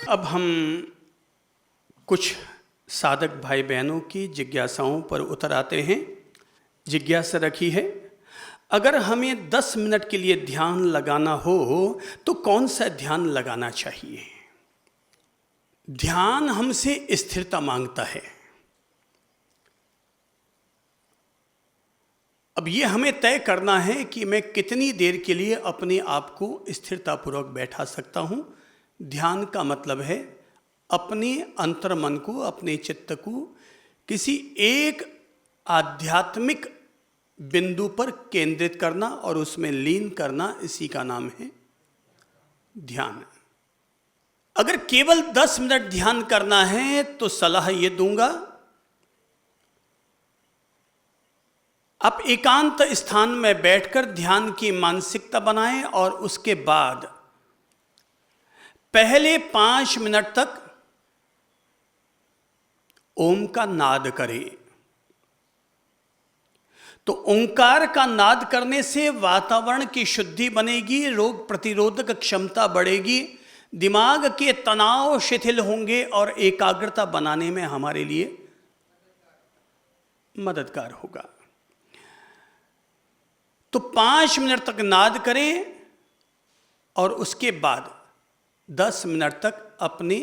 अब हम कुछ साधक भाई बहनों की जिज्ञासाओं पर उतर आते हैं। जिज्ञासा रखी है, अगर हमें 10 मिनट के लिए ध्यान लगाना हो तो कौन सा ध्यान लगाना चाहिए? ध्यान हमसे स्थिरता मांगता है। अब ये हमें तय करना है कि मैं कितनी देर के लिए अपने आप को स्थिरतापूर्वक बैठा सकता हूँ। ध्यान का मतलब है अपने अंतर्मन को, अपने चित्त को किसी एक आध्यात्मिक बिंदु पर केंद्रित करना और उसमें लीन करना, इसी का नाम है ध्यान। अगर केवल 10 मिनट ध्यान करना है तो सलाह ये दूंगा, आप एकांत स्थान में बैठकर ध्यान की मानसिकता बनाएं और उसके बाद पहले 5 मिनट तक ओम का नाद करें। तो ओंकार का नाद करने से वातावरण की शुद्धि बनेगी, रोग प्रतिरोधक क्षमता बढ़ेगी, दिमाग के तनाव शिथिल होंगे और एकाग्रता बनाने में हमारे लिए मददगार होगा। तो 5 मिनट तक नाद करें और उसके बाद 10 मिनट तक अपनी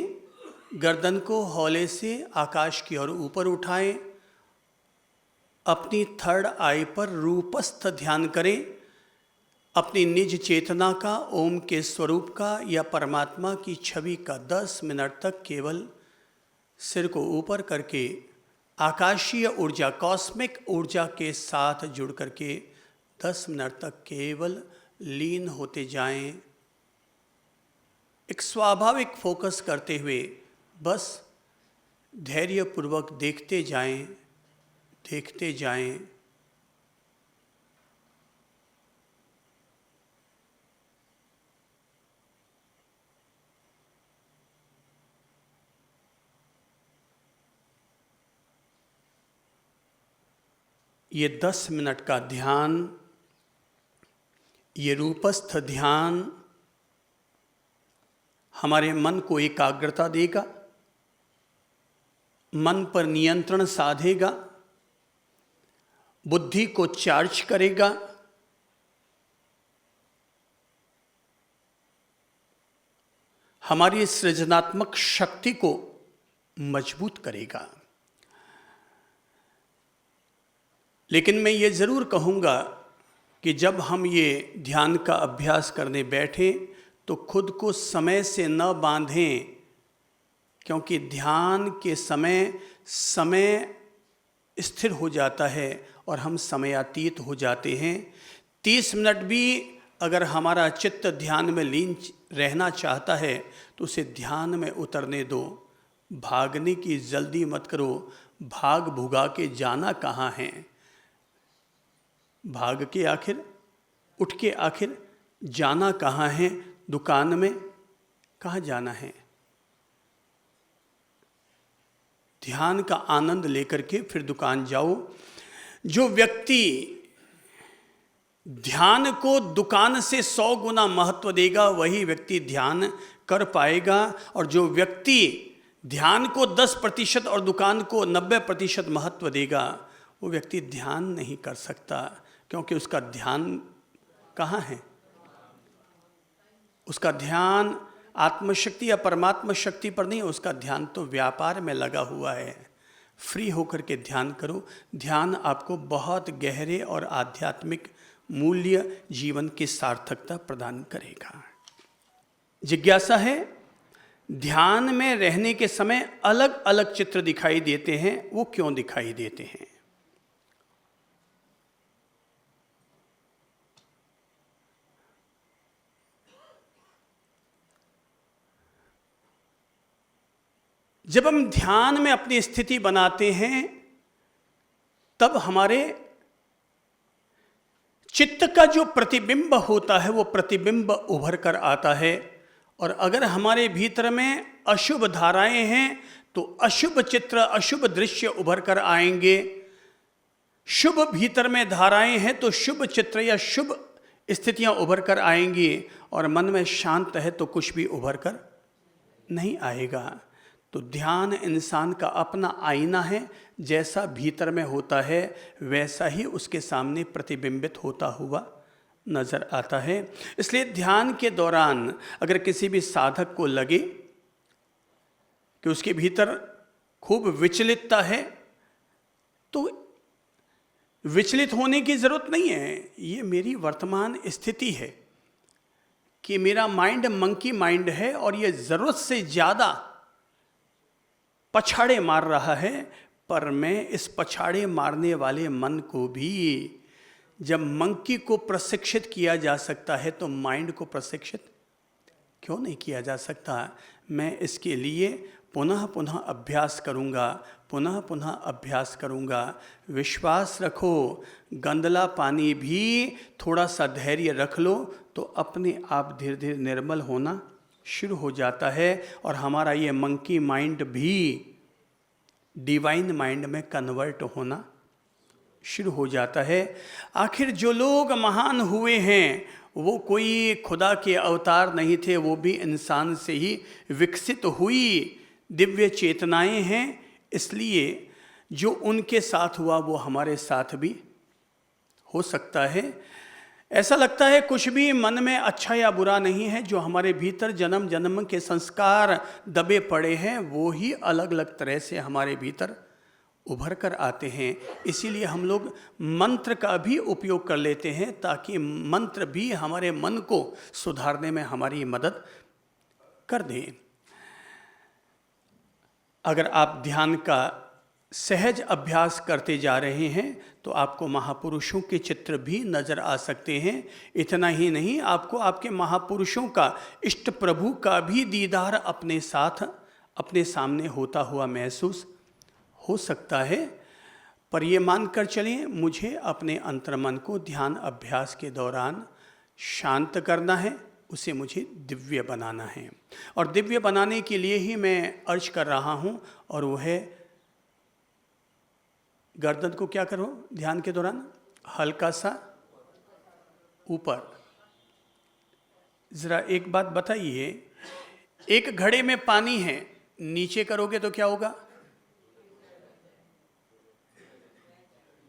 गर्दन को हौले से आकाश की ओर ऊपर उठाएं। अपनी थर्ड आई पर रूपस्थ ध्यान करें। अपनी निज चेतना का, ओम के स्वरूप का या परमात्मा की छवि का 10 मिनट तक केवल सिर को ऊपर करके आकाशीय ऊर्जा, कॉस्मिक ऊर्जा के साथ जुड़ करके 10 मिनट तक केवल लीन होते जाएं। एक स्वाभाविक फोकस करते हुए बस धैर्यपूर्वक देखते जाएं, देखते जाएं। ये 10 मिनट का ध्यान, ये रूपस्थ ध्यान हमारे मन को एकाग्रता देगा, मन पर नियंत्रण साधेगा, बुद्धि को चार्ज करेगा, हमारी सृजनात्मक शक्ति को मजबूत करेगा। लेकिन मैं ये ज़रूर कहूँगा कि जब हम ये ध्यान का अभ्यास करने बैठें तो खुद को समय से न बांधें, क्योंकि ध्यान के समय स्थिर हो जाता है और हम समयातीत हो जाते हैं। 30 मिनट भी अगर हमारा चित्त ध्यान में लीन रहना चाहता है तो उसे ध्यान में उतरने दो। भागने की जल्दी मत करो। भाग भुगा के जाना कहाँ है? भाग के आखिर, उठ के आखिर जाना कहाँ है? दुकान में कहाँ जाना है? ध्यान का आनंद लेकर के फिर दुकान जाओ। जो व्यक्ति ध्यान को दुकान से 100 गुना महत्व देगा वही व्यक्ति ध्यान कर पाएगा, और जो व्यक्ति ध्यान को 10% और दुकान को 90% महत्व देगा वो व्यक्ति ध्यान नहीं कर सकता, क्योंकि उसका ध्यान कहाँ है? उसका ध्यान आत्मशक्ति या परमात्मा शक्ति पर नहीं, उसका ध्यान तो व्यापार में लगा हुआ है। फ्री होकर के ध्यान करो। ध्यान आपको बहुत गहरे और आध्यात्मिक मूल्य, जीवन की सार्थकता प्रदान करेगा। जिज्ञासा है, ध्यान में रहने के समय अलग अलग चित्र दिखाई देते हैं, वो क्यों दिखाई देते हैं? जब हम ध्यान में अपनी स्थिति बनाते हैं तब हमारे चित्त का जो प्रतिबिंब होता है वो प्रतिबिंब उभर कर आता है, और अगर हमारे भीतर में अशुभ धाराएं हैं तो अशुभ चित्र, अशुभ दृश्य उभर कर आएंगे। शुभ भीतर में धाराएं हैं तो शुभ चित्र या शुभ स्थितियां उभर कर आएंगी, और मन में शांत है तो कुछ भी उभर कर नहीं आएगा। तो ध्यान इंसान का अपना आईना है, जैसा भीतर में होता है वैसा ही उसके सामने प्रतिबिंबित होता हुआ नजर आता है। इसलिए ध्यान के दौरान अगर किसी भी साधक को लगे कि उसके भीतर खूब विचलितता है, तो विचलित होने की जरूरत नहीं है। ये मेरी वर्तमान स्थिति है कि मेरा माइंड मंकी माइंड है और ये जरूरत से ज्यादा पछाड़े मार रहा है, पर मैं इस पछाड़े मारने वाले मन को भी, जब मंकी को प्रशिक्षित किया जा सकता है तो माइंड को प्रशिक्षित क्यों नहीं किया जा सकता। मैं इसके लिए पुनः पुनः अभ्यास करूँगा, पुनः पुनः अभ्यास करूँगा। विश्वास रखो, गंदला पानी भी थोड़ा सा धैर्य रख लो तो अपने आप धीरे धीरे निर्मल होना शुरू हो जाता है और हमारा ये मंकी माइंड भी डिवाइन माइंड में कन्वर्ट होना शुरू हो जाता है। आखिर जो लोग महान हुए हैं वो कोई खुदा के अवतार नहीं थे, वो भी इंसान से ही विकसित हुई दिव्य चेतनाएं हैं। इसलिए जो उनके साथ हुआ वो हमारे साथ भी हो सकता है। ऐसा लगता है कुछ भी मन में अच्छा या बुरा नहीं है, जो हमारे भीतर जन्म जन्म के संस्कार दबे पड़े हैं वो ही अलग अलग तरह से हमारे भीतर उभर कर आते हैं। इसीलिए हम लोग मंत्र का भी उपयोग कर लेते हैं ताकि मंत्र भी हमारे मन को सुधारने में हमारी मदद कर दें। अगर आप ध्यान का सहज अभ्यास करते जा रहे हैं तो आपको महापुरुषों के चित्र भी नज़र आ सकते हैं। इतना ही नहीं, आपको आपके महापुरुषों का, इष्ट प्रभु का भी दीदार अपने साथ अपने सामने होता हुआ महसूस हो सकता है। पर ये मानकर चलें, मुझे अपने अंतर्मन को ध्यान अभ्यास के दौरान शांत करना है, उसे मुझे दिव्य बनाना है। और दिव्य बनाने के लिए ही मैं अर्ज कर रहा हूँ, और वो है गर्दन को क्या करो ध्यान के दौरान, हल्का सा ऊपर। ज़रा एक बात बताइए, एक घड़े में पानी है, नीचे करोगे तो क्या होगा?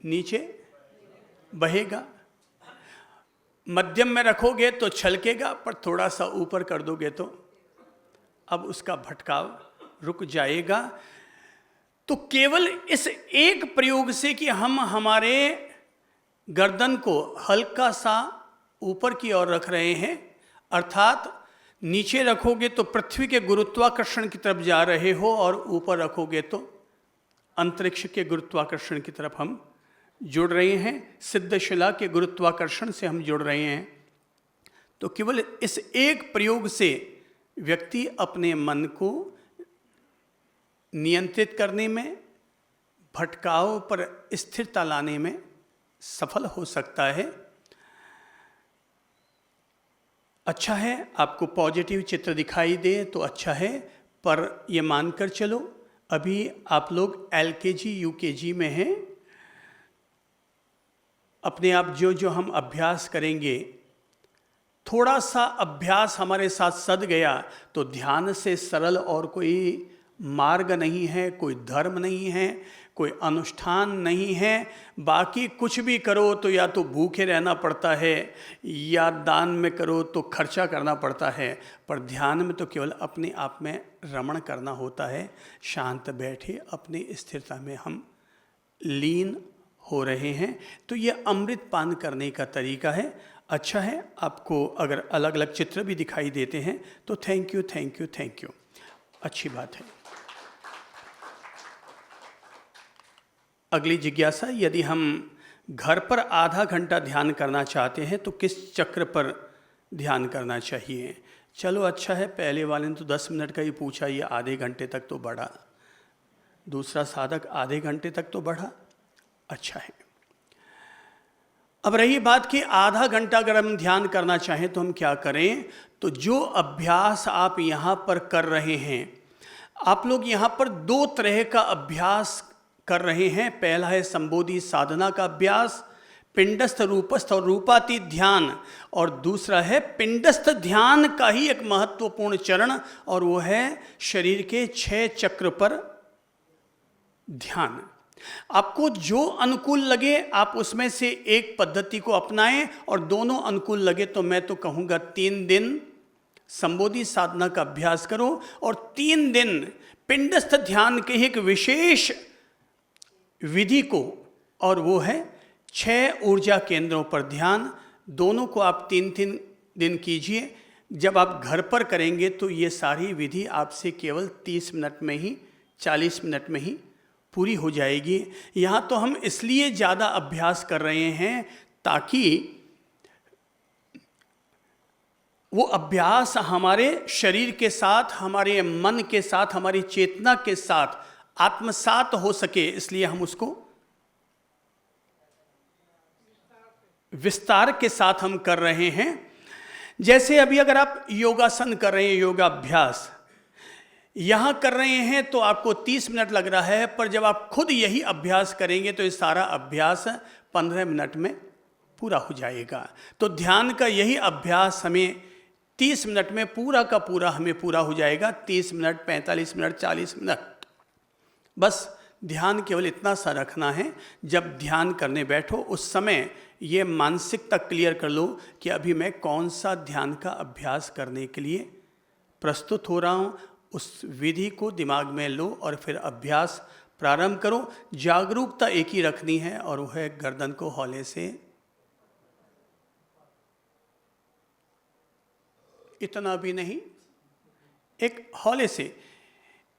नीचे बहेगा। मध्यम में रखोगे तो छलकेगा, पर थोड़ा सा ऊपर कर दोगे तो अब उसका भटकाव रुक जाएगा। तो केवल इस एक प्रयोग से कि हम हमारे गर्दन को हल्का सा ऊपर की ओर रख रहे हैं, अर्थात नीचे रखोगे तो पृथ्वी के गुरुत्वाकर्षण की तरफ जा रहे हो और ऊपर रखोगे तो अंतरिक्ष के गुरुत्वाकर्षण की तरफ हम जुड़ रहे हैं, सिद्धशिला के गुरुत्वाकर्षण से हम जुड़ रहे हैं। तो केवल इस एक प्रयोग से व्यक्ति अपने मन को नियंत्रित करने में, भटकाव पर स्थिरता लाने में सफल हो सकता है। अच्छा है, आपको पॉजिटिव चित्र दिखाई दे तो अच्छा है, पर ये मानकर चलो अभी आप लोग LKG UKG में हैं। अपने आप जो जो हम अभ्यास करेंगे, थोड़ा सा अभ्यास हमारे साथ सध गया तो ध्यान से सरल और कोई मार्ग नहीं है, कोई धर्म नहीं है, कोई अनुष्ठान नहीं है। बाकी कुछ भी करो तो या तो भूखे रहना पड़ता है या दान में करो तो खर्चा करना पड़ता है, पर ध्यान में तो केवल अपने आप में रमण करना होता है। शांत बैठे अपनी स्थिरता में हम लीन हो रहे हैं। तो ये अमृत पान करने का तरीका है। अच्छा है, आपको अगर अलग अलग चित्र भी दिखाई देते हैं तो thank you thank you thank you, अच्छी बात है। अगली जिज्ञासा, यदि हम घर पर आधा घंटा ध्यान करना चाहते हैं तो किस चक्र पर ध्यान करना चाहिए? चलो अच्छा है, पहले वाले ने तो 10 मिनट का ही पूछा, ये आधे घंटे तक तो बढ़ा। दूसरा साधक आधे घंटे तक तो बढ़ा, अच्छा है। अब रही बात कि आधा घंटा अगर हम ध्यान करना चाहें तो हम क्या करें? तो जो अभ्यास आप यहाँ पर कर रहे हैं, आप लोग यहाँ पर 2 तरह का अभ्यास कर रहे हैं। पहला है संबोधि साधना का अभ्यास, पिंडस्थ रूपस्थ और रूपातीत ध्यान, और दूसरा है पिंडस्थ ध्यान का ही एक महत्वपूर्ण चरण, और वो है शरीर के 6 चक्र पर ध्यान। आपको जो अनुकूल लगे आप उसमें से एक पद्धति को अपनाएं, और दोनों अनुकूल लगे तो मैं तो कहूँगा 3 दिन संबोधि साधना का अभ्यास करो, और 3 दिन पिंडस्थ ध्यान के एक विशेष विधि को, और वो है 6 ऊर्जा केंद्रों पर ध्यान। दोनों को आप 3-3 दिन कीजिए। जब आप घर पर करेंगे तो ये सारी विधि आपसे केवल 30 मिनट में ही, 40 मिनट में ही पूरी हो जाएगी। यहाँ तो हम इसलिए ज़्यादा अभ्यास कर रहे हैं ताकि वो अभ्यास हमारे शरीर के साथ, हमारे मन के साथ, हमारी चेतना के साथ आत्मसात हो सके, इसलिए हम उसको विस्तार के साथ हम कर रहे हैं। जैसे अभी अगर आप योगासन कर रहे हैं, योगाभ्यास यहाँ कर रहे हैं तो आपको 30 मिनट लग रहा है, पर जब आप खुद यही अभ्यास करेंगे तो ये सारा अभ्यास 15 मिनट में पूरा हो जाएगा। तो ध्यान का यही अभ्यास हमें 30 मिनट में पूरा का पूरा हमें पूरा हो जाएगा। 30 मिनट, 45 मिनट, 40 मिनट, बस ध्यान केवल इतना सा रखना है। जब ध्यान करने बैठो उस समय ये मानसिकता क्लियर कर लो कि अभी मैं कौन सा ध्यान का अभ्यास करने के लिए प्रस्तुत हो रहा हूँ। उस विधि को दिमाग में लो और फिर अभ्यास प्रारंभ करो। जागरूकता एक ही रखनी है, और वह है गर्दन को हौले से इतना भी नहीं, एक हौले से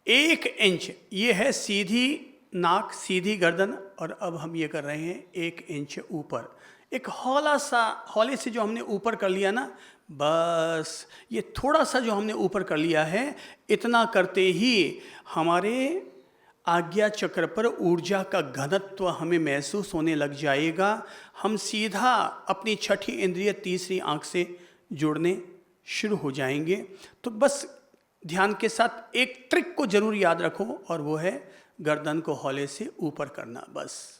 1 इंच, ये है सीधी नाक, सीधी गर्दन, और अब हम ये कर रहे हैं 1 इंच ऊपर। एक हौला सा, हौले से जो हमने ऊपर कर लिया ना, बस ये थोड़ा सा जो हमने ऊपर कर लिया है, इतना करते ही हमारे आज्ञा चक्र पर ऊर्जा का घनत्व हमें महसूस होने लग जाएगा। हम सीधा अपनी छठी इंद्रिय, तीसरी आंख से जुड़ने शुरू हो जाएंगे। तो बस ध्यान के साथ एक ट्रिक को जरूर याद रखो, और वो है गर्दन को हौले से ऊपर करना, बस।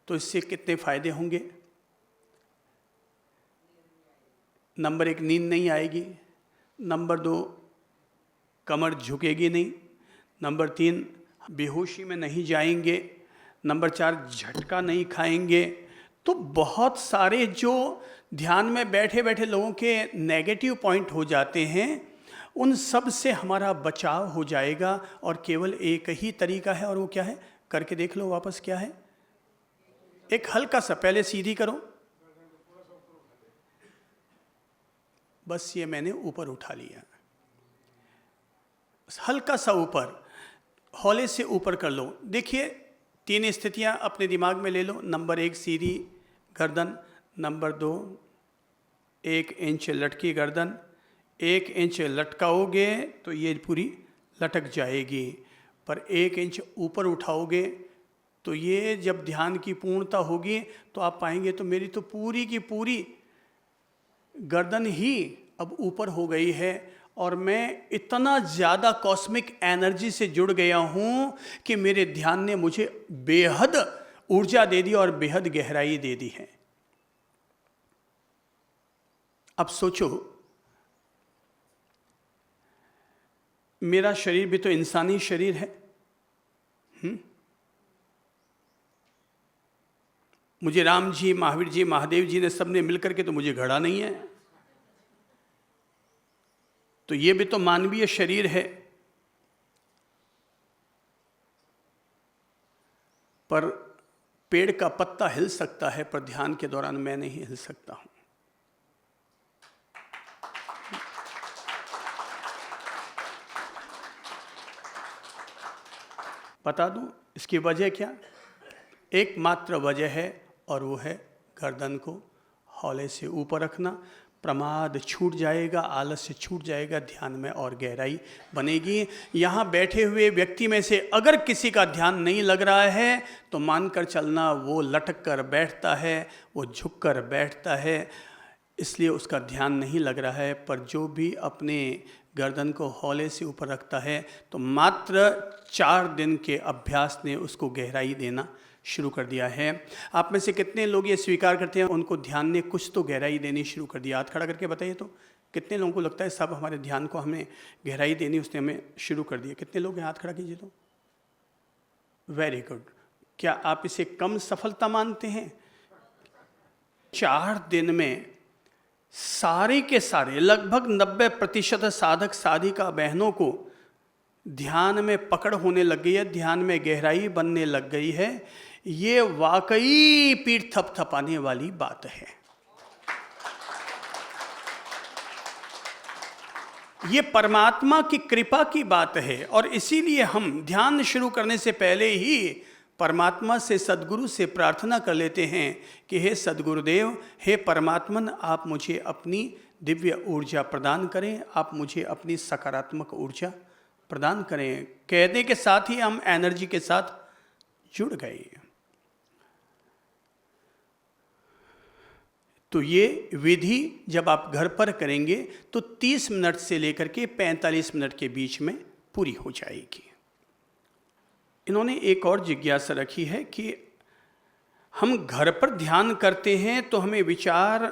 तो इससे कितने फायदे होंगे? नंबर 1, नींद नहीं आएगी। नंबर 2, कमर झुकेगी नहीं। नंबर 3, बेहोशी में नहीं जाएंगे। नंबर 4, झटका नहीं खाएंगे। तो बहुत सारे जो ध्यान में बैठे बैठे लोगों के नेगेटिव पॉइंट हो जाते हैं, उन सब से हमारा बचाव हो जाएगा। और केवल एक ही तरीका है, और वो क्या है? करके देख लो वापस। क्या है? एक हल्का सा, पहले सीधी करो, बस ये मैंने ऊपर उठा लिया, हल्का सा ऊपर, हौले से ऊपर कर लो। देखिए 3 स्थितियां अपने दिमाग में ले लो। नंबर 1, सीधी गर्दन। नंबर 2, 1 इंच लटकी गर्दन। 1 इंच लटकाओगे तो ये पूरी लटक जाएगी, पर 1 इंच ऊपर उठाओगे तो ये जब ध्यान की पूर्णता होगी तो आप पाएंगे तो मेरी तो पूरी की पूरी गर्दन ही अब ऊपर हो गई है, और मैं इतना ज़्यादा कॉस्मिक एनर्जी से जुड़ गया हूँ कि मेरे ध्यान ने मुझे बेहद ऊर्जा दे दी और बेहद गहराई दे दी है। अब सोचो, मेरा शरीर भी तो इंसानी शरीर है। मुझे राम जी, महावीर जी, महादेव जी ने सबने मिलकर के तो मुझे गढ़ा नहीं है, तो ये भी तो मानवीय शरीर है। पर पेड़ का पत्ता हिल सकता है, पर ध्यान के दौरान मैं नहीं हिल सकता हूं। बता दूं इसकी वजह क्या? एकमात्र वजह है, और वो है गर्दन को हौले से ऊपर रखना। प्रमाद छूट जाएगा, आलस्य छूट जाएगा, ध्यान में और गहराई बनेगी। यहाँ बैठे हुए व्यक्ति में से अगर किसी का ध्यान नहीं लग रहा है तो मानकर चलना वो लटक कर बैठता है, वो झुक कर बैठता है, इसलिए उसका ध्यान नहीं लग रहा है। पर जो भी अपने गर्दन को हौले से ऊपर रखता है तो मात्र 4 दिन के अभ्यास ने उसको गहराई देना शुरू कर दिया है। आप में से कितने लोग ये स्वीकार करते हैं उनको ध्यान ने कुछ तो गहराई देनी शुरू कर दिया? हाथ खड़ा करके बताइए तो कितने लोगों को लगता है सब हमारे ध्यान को हमने गहराई देनी उसने हमें शुरू कर दिया? कितने लोग हैं? हाथ खड़ा कीजिए तो। Very good. क्या आप इसे कम सफलता मानते हैं? 4 दिन में सारे के सारे लगभग 90% साधक साधिका बहनों को ध्यान में पकड़ होने लग गई है, ध्यान में गहराई बनने लग गई है। ये वाकई पीठ थपथपाने वाली बात है। ये परमात्मा की कृपा की बात है और इसीलिए हम ध्यान शुरू करने से पहले ही परमात्मा से, सद्गुरु से प्रार्थना कर लेते हैं कि हे सद्गुरुदेव, हे परमात्मन, आप मुझे अपनी दिव्य ऊर्जा प्रदान करें, आप मुझे अपनी सकारात्मक ऊर्जा प्रदान करें। कहने के साथ ही हम एनर्जी के साथ जुड़ गए। तो ये विधि जब आप घर पर करेंगे तो 30 मिनट से लेकर के 45 मिनट के बीच में पूरी हो जाएगी। इन्होंने एक और जिज्ञासा रखी है कि हम घर पर ध्यान करते हैं तो हमें विचार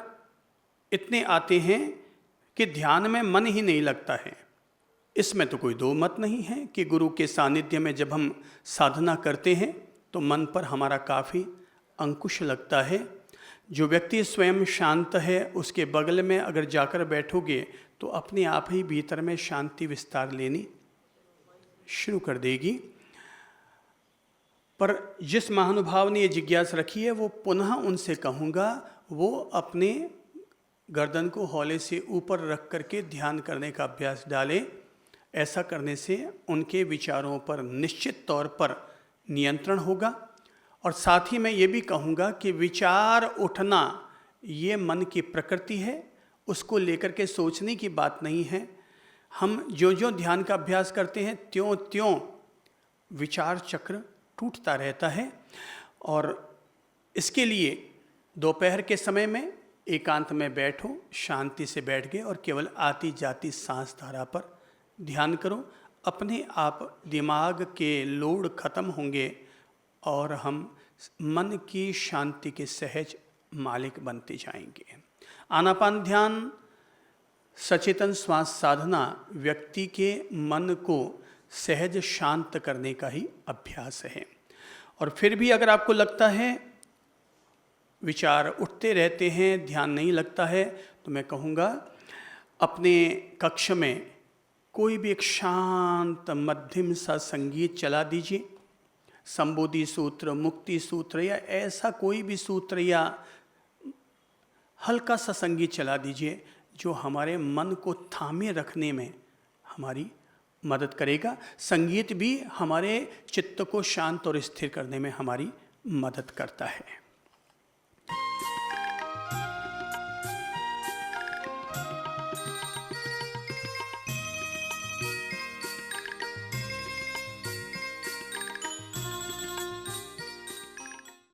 इतने आते हैं कि ध्यान में मन ही नहीं लगता है। इसमें तो कोई दो मत नहीं है कि गुरु के सानिध्य में जब हम साधना करते हैं तो मन पर हमारा काफ़ी अंकुश लगता है। जो व्यक्ति स्वयं शांत है उसके बगल में अगर जाकर बैठोगे तो अपने आप ही भीतर में शांति विस्तार लेनी शुरू कर देगी। पर जिस महानुभाव ने ये जिज्ञासा रखी है वो पुनः उनसे कहूँगा वो अपने गर्दन को हौले से ऊपर रख करके ध्यान करने का अभ्यास डालें। ऐसा करने से उनके विचारों पर निश्चित तौर पर नियंत्रण होगा। और साथ ही मैं ये भी कहूँगा कि विचार उठना ये मन की प्रकृति है, उसको लेकर के सोचने की बात नहीं है। हम जो जो ध्यान का अभ्यास करते हैं त्यों त्यों विचार चक्र टूटता रहता है। और इसके लिए दोपहर के समय में एकांत में बैठो, शांति से बैठ गए और केवल आती जाती सांस धारा पर ध्यान करो। अपने आप दिमाग के लोड खत्म होंगे और हम मन की शांति के सहज मालिक बनते जाएंगे। आनापान ध्यान, सचेतन श्वास साधना व्यक्ति के मन को सहज शांत करने का ही अभ्यास है। और फिर भी अगर आपको लगता है विचार उठते रहते हैं, ध्यान नहीं लगता है, तो मैं कहूँगा अपने कक्ष में कोई भी एक शांत मध्यम सा संगीत चला दीजिए। संबोधि सूत्र, मुक्ति सूत्र या ऐसा कोई भी सूत्र या हल्का सा संगीत चला दीजिए जो हमारे मन को थामे रखने में हमारी मदद करेगा। संगीत भी हमारे चित्त को शांत और स्थिर करने में हमारी मदद करता है।